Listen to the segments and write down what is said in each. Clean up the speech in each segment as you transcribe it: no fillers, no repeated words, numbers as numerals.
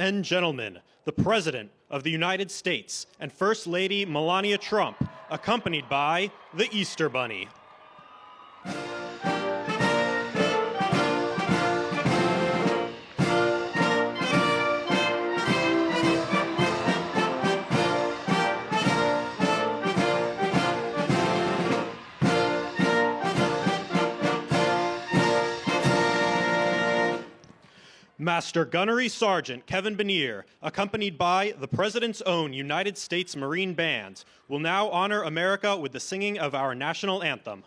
and gentlemen, the President of the United States and First Lady Melania Trump, accompanied by the Easter Bunny. Master Gunnery Sergeant Kevin Benier, accompanied by the President's own United States Marine Band, will now honor America with the singing of our national anthem.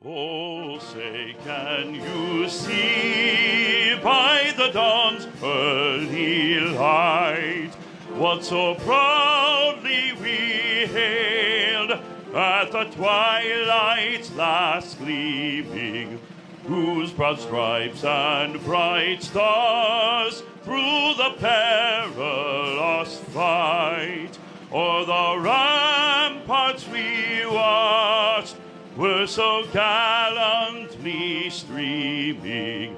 Oh, say, can you see by the dawn's early light what so proudly we hailed at the twilight's last gleaming, whose broad stripes and bright stars through the perilous fight o'er the ramparts we watched were so gallantly streaming,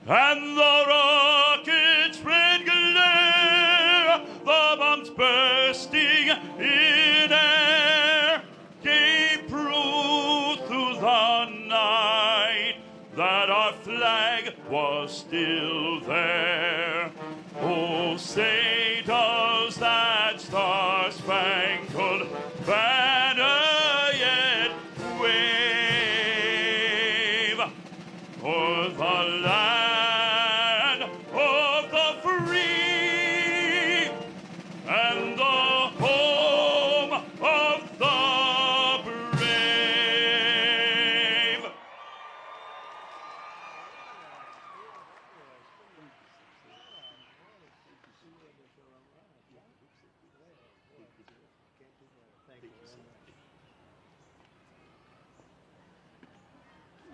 and the rocket's red glare, the bombs bursting in air, gave proof through the night that our flag was still there. Oh, say does that star-spangled banner yet wave o'er the land of the free and the home of the brave?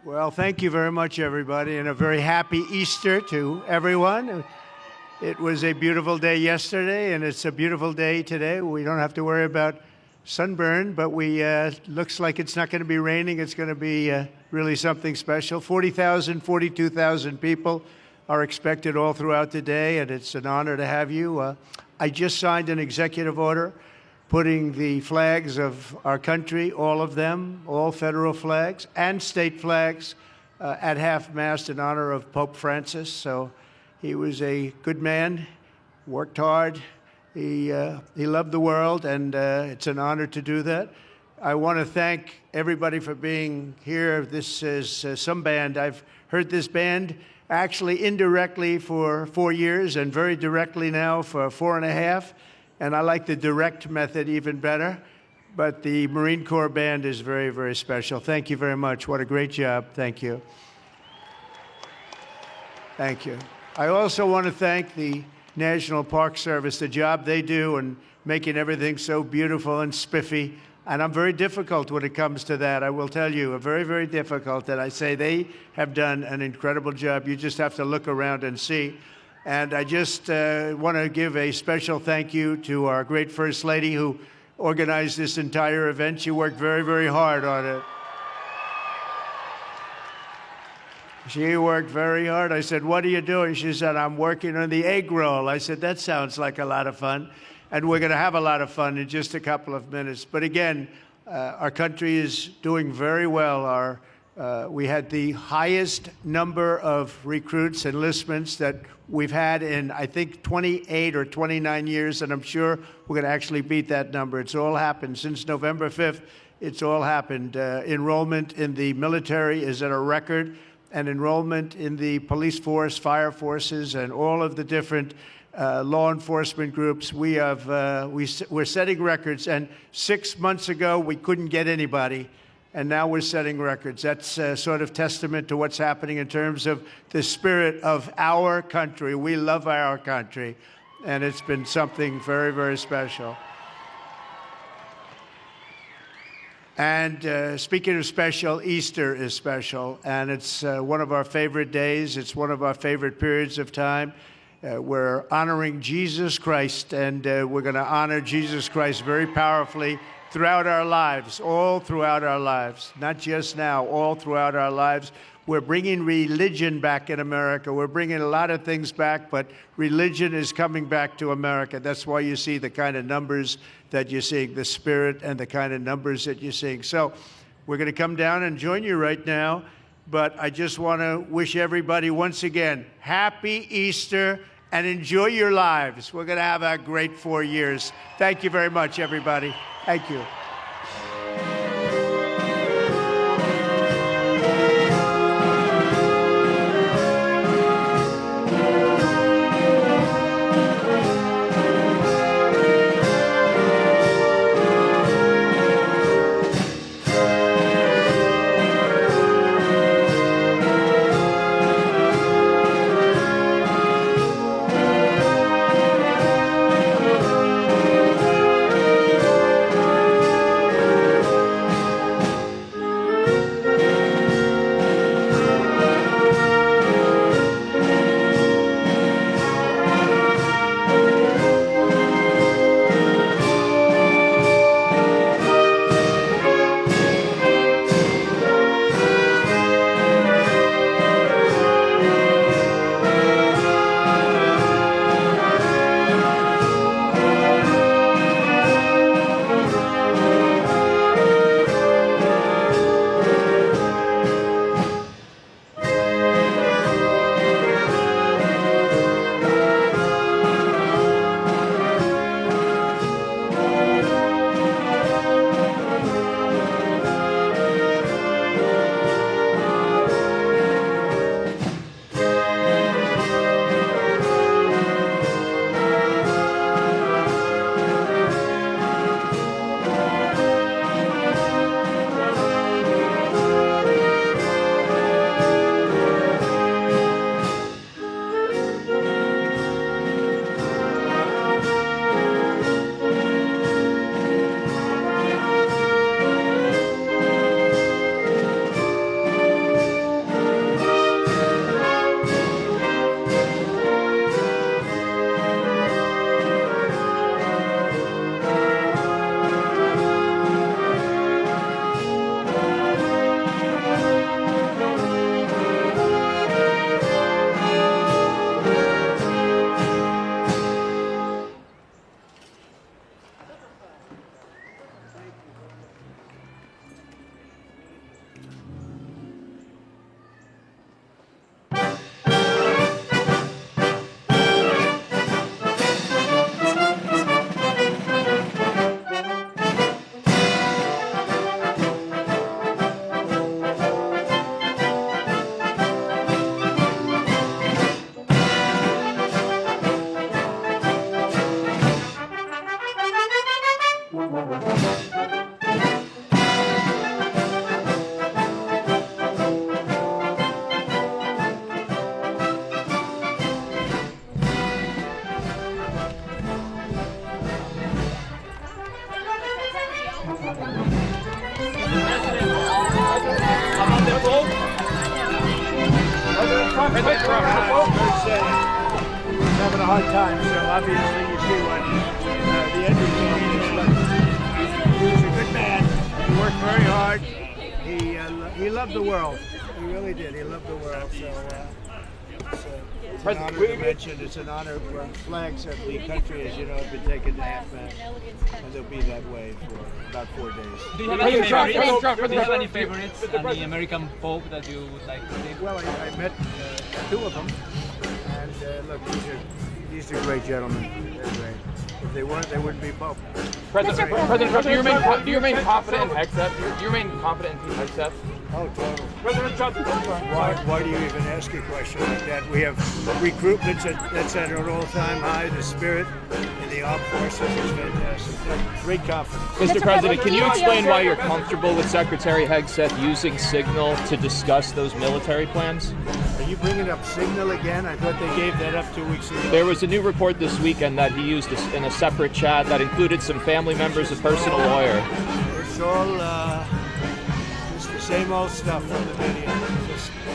Well, thank you very much, everybody, and a very happy Easter to everyone. It was a beautiful day yesterday, and it's a beautiful day today. We don't have to worry about sunburn, but looks like it's not going to be raining. It's going to be really something special. 40,000, 42,000 people are expected all throughout the day, and it's an honor to have you. I just signed an executive order putting the flags of our country, all of them, all federal flags and state flags, at half-mast in honor of Pope Francis. So he was a good man, worked hard, he loved the world, and it's an honor to do that. I want to thank everybody for being here. This is some band. I've heard this band actually indirectly for 4 years and very directly now for 4.5. And I like the direct method even better. But the Marine Corps Band is very, very special. Thank you very much. What a great job. Thank you. Thank you. I also want to thank the National Park Service, the job they do in making everything so beautiful and spiffy. And I'm very difficult when it comes to that. I will tell you, very, very difficult. And I say they have done an incredible job. You just have to look around and see. And I just want to give a special thank you to our great First Lady who organized this entire event. She worked very, very hard on it. She worked very hard. I said, what are you doing? She said, I'm working on the egg roll. I said, that sounds like a lot of fun. And we're going to have a lot of fun in just a couple of minutes. But again, our country is doing very well. We had the highest number of recruits, enlistments that we've had in, I think, 28 or 29 years, and I'm sure we're going to actually beat that number. It's all happened. Since November 5th, it's all happened. Enrollment in the military is at a record, and enrollment in the police force, fire forces, and all of the different law enforcement groups. We're setting records, and 6 months ago, we couldn't get anybody. And now we're setting records. That's sort of testament to what's happening in terms of the spirit of our country. We love our country, and it's been something very, very special. And speaking of special, Easter is special, and it's one of our favorite days. It's one of our favorite periods of time. We're honoring Jesus Christ, and we're going to honor Jesus Christ very powerfully throughout our lives, all throughout our lives, not just now, all throughout our lives. We're bringing religion back in America. We're bringing a lot of things back, but religion is coming back to America. That's why you see the kind of numbers that you're seeing, the spirit and the kind of numbers that you're seeing. So we're going to come down and join you right now. But I just want to wish everybody once again, happy Easter and enjoy your lives. We're going to have a great 4 years. Thank you very much, everybody. Thank you. Having a hard time, so obviously you see what the end result is. He was a good man. He worked very hard. He loved the world. He really did. He loved the world. So it's an honor to mention. It's an honor where flags of the country, as you know, have been taken to half-mast, and they'll be that way for about 4 days. Do you have any favorites on the American folk that you would like to see? Well, I met 2 of them, and look, these are great gentlemen. They're great. If they weren't, they wouldn't be Pope. President Trump, do you remain confident in Hegseth? Do you remain confident in Pete Hegseth? Oh, totally. President Trump, Why do you even ask a question like that? We have recruitments that's at an all-time high. The spirit in the armed forces is fantastic. Great confidence. Mr. President, can you explain why you're comfortable with Secretary Hegseth using Signal to discuss those military plans? Are you bringing up Signal again? I thought they gave that up 2 weeks ago. There was a new report this weekend that he used in a separate chat that included some family members, a personal lawyer. It's all just the same old stuff from the video.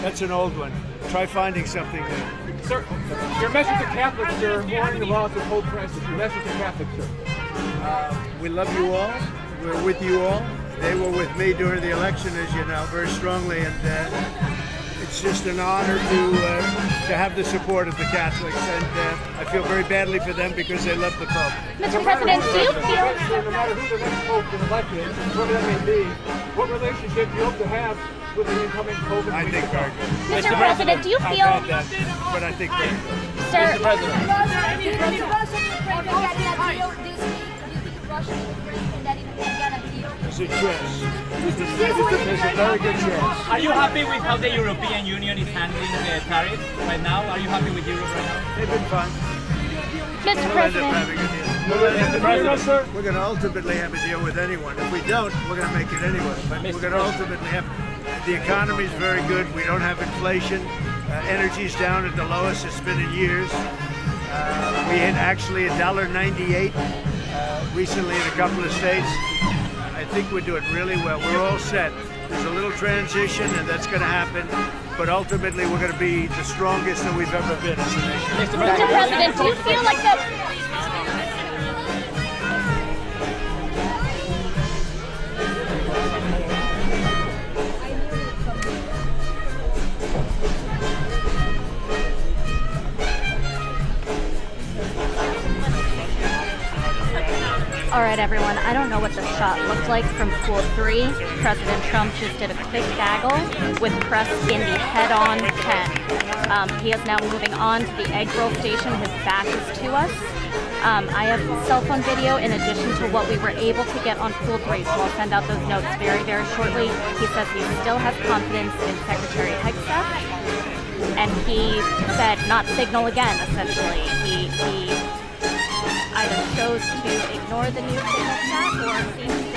That's an old one. Try finding something new. Sir, your message to Catholics, sir, mourning the loss of Pope Francis. Your message to Catholics, sir. We love you all. We're with you all. They were with me during the election, as you know, very strongly, and it's just an honor to have the support of the Catholics, and I feel very badly for them because they love the Pope. Mr. President, do you feel... No matter who the next Pope is elected, whoever that may be, what relationship do you hope to have with the incoming Pope? I think very good. Mr. President, do you I've feel... had that, but I think very good. Sir, Mr. President. It's a chance. It's a very good chance. Are you happy with how the European Union is handling the tariffs right now? Are you happy with Europe right now? They've been fun. Mr. We'll end up President, having a deal. We're going to ultimately have a deal with anyone. If we don't, we're going to make it anyway. But we're going to ultimately have. The economy is very good. We don't have inflation. Energy's down at the lowest it's been in years. We hit actually $1.98 recently in a couple of states. I think we're doing really well. We're all set. There's a little transition, and that's going to happen. But ultimately, we're going to be the strongest that we've ever been as a nation. Mr. President, do you feel like the... All right, everyone, I don't know what the shot looked like from pool 3. President Trump just did a quick gaggle with press in the head-on 10. He is now moving on to the egg roll station. His back is to us. I have cell phone video in addition to what we were able to get on pool 3, so I'll send out those notes very, very shortly. He says he still has confidence in Secretary Hegseth, and he said not signal again, essentially. He either chose to ignore the new signal chat or seemed to think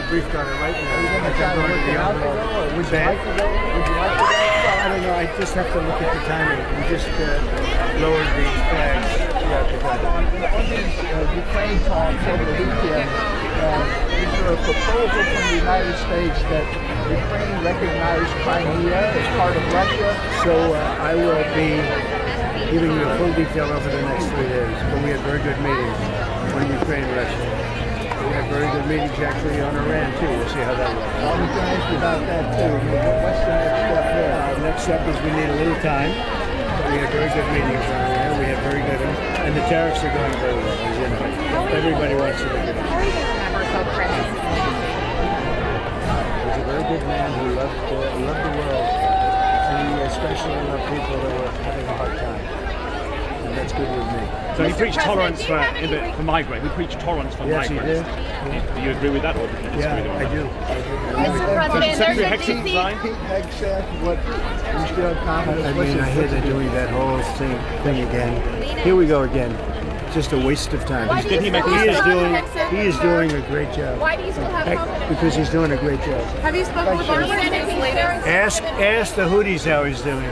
brief gunner right now. Are you going to try to work it out to go, or would you like to go? Would you like to go? Well, I don't know. I just have to look at the timing. We just lowered the flags throughout the country. On these Ukraine talks over the weekend, is there a proposal from the United States that Ukraine recognize Crimea as part of Russia? So I will be giving you full detail over the next 3 days. But we had very good meetings on Ukraine and Russia. We had very good meetings actually on Iran too. We'll see how that works. I was going to ask you about that too. What's the next step there? Next step is we need a little time. But we had very good meetings on Iran. We had very good, and the tariffs are going very well, as you know. Everybody wants to look at it. How are you going to remember Pope Francis? He was a very good man who loved the world. And he especially loved people that were having a hard time. And that's good with me. So he preached tolerance for migrants. He preached tolerance for Yes, he migrants. did. Do you agree with that, or do you disagree Yeah, with I do. Mr. President, there's a Pete Hegseth, what you still confident? I mean, I hear they're doing that whole thing again. Here we go again. Just a waste of time. Why do you He still have is doing a great job. Why do you still have confidence? Because he's doing a great job. Have you spoken with our senators lately? Ask the Houthis how he's doing.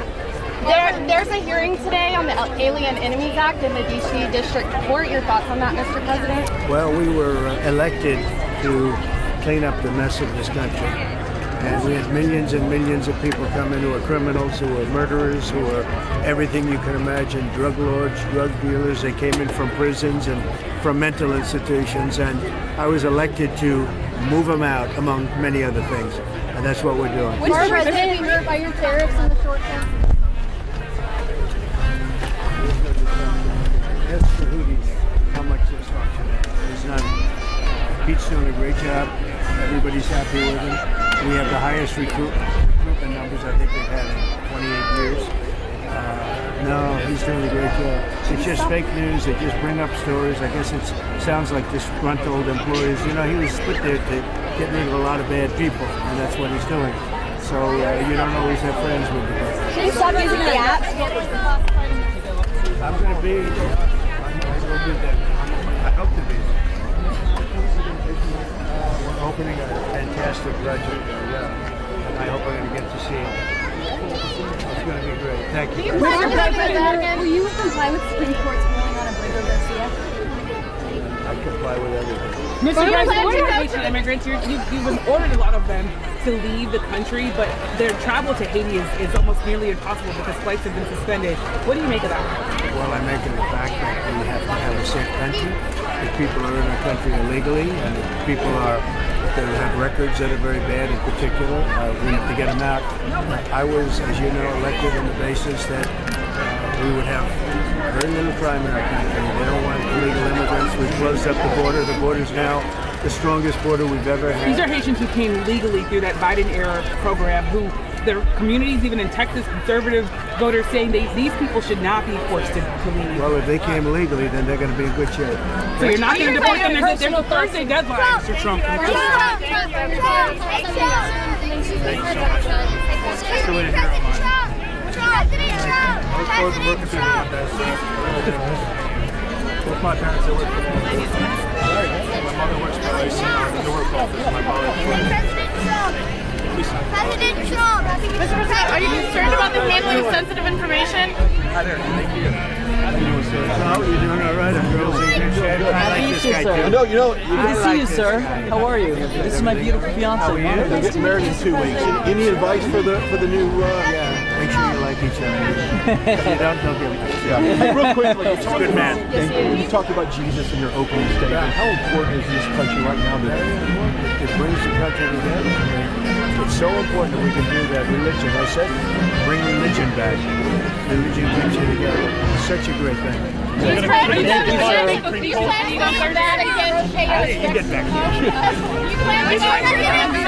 There's a hearing today on the Alien Enemies Act in the D.C. District Court. Your thoughts on that, Mr. President? Well, we were elected to clean up the mess of this country. And we had millions and millions of people come in who are criminals, who are murderers, who are everything you can imagine, drug lords, drug dealers. They came in from prisons and from mental institutions. And I was elected to move them out, among many other things. And that's what we're doing. Would the president be hurt by your tariffs in the short term? Ask the Houthis how much destruction is none. Pete's doing a great job. Everybody's happy with him. We have the highest recruitment numbers I think we've had in 28 years. No, he's doing a great job. It's just fake news. They just bring up stories. I guess it sounds like disgruntled employees. You know, he was put there to get rid of a lot of bad people, and that's what he's doing. So you don't always have friends with them. Should you stop using the app? I'm going to be. I will be there. I hope to be. We're opening a fantastic project, and I hope I'm going to get to see it. It's going to be great. Thank you. Mr. President, will you comply with Supreme Court's ruling on Abrigo Garcia? I comply with everything. Mr. President, what are Haitian immigrants? You've ordered a lot of them to leave the country, but their travel to Haiti is almost nearly impossible because flights have been suspended. What do you make of that? Well, I make it the fact that we have to have a safe country. If people are in our country illegally, and if people they have records that are very bad in particular, we have to get them out. I was, as you know, elected on the basis that we would have very little crime in our country. They don't want illegal immigrants. We've closed up the border. The border's now the strongest border we've ever had. These are Haitians who came legally through that Biden-era program, who their communities, even in Texas, conservative voters saying these people should not be forced to leave. Well, if they came legally, then they're going to be in good shape. So you're not going to deport them? There's a Thursday deadline, Mr. Trump. Thank you so much. That's the way to hear it, man. I look forward to working with you one day. Both my parents, they work for my mother works for the work office. My father President Trump! Mr. President, are you concerned about the handling of sensitive information? Hi there. Thank you. How are you doing? All right. I'm girls in good shape. I like this guy too. Good to see you, sir. How are you? This is my beautiful fiance. How are you? We're getting married in 2 weeks. Any advice for the new? Yeah. Make sure you like each other. If you don't give it. Yeah. Hey, real quickly, He's a good man. You talked about Jesus in your opening statement. How important is this country right now? It brings the country together. It's so important that we can do that. Religion, I said, bring religion back. Religion brings you together. It's such a great thing. Do you plan to go back against You get back. You plan to go back against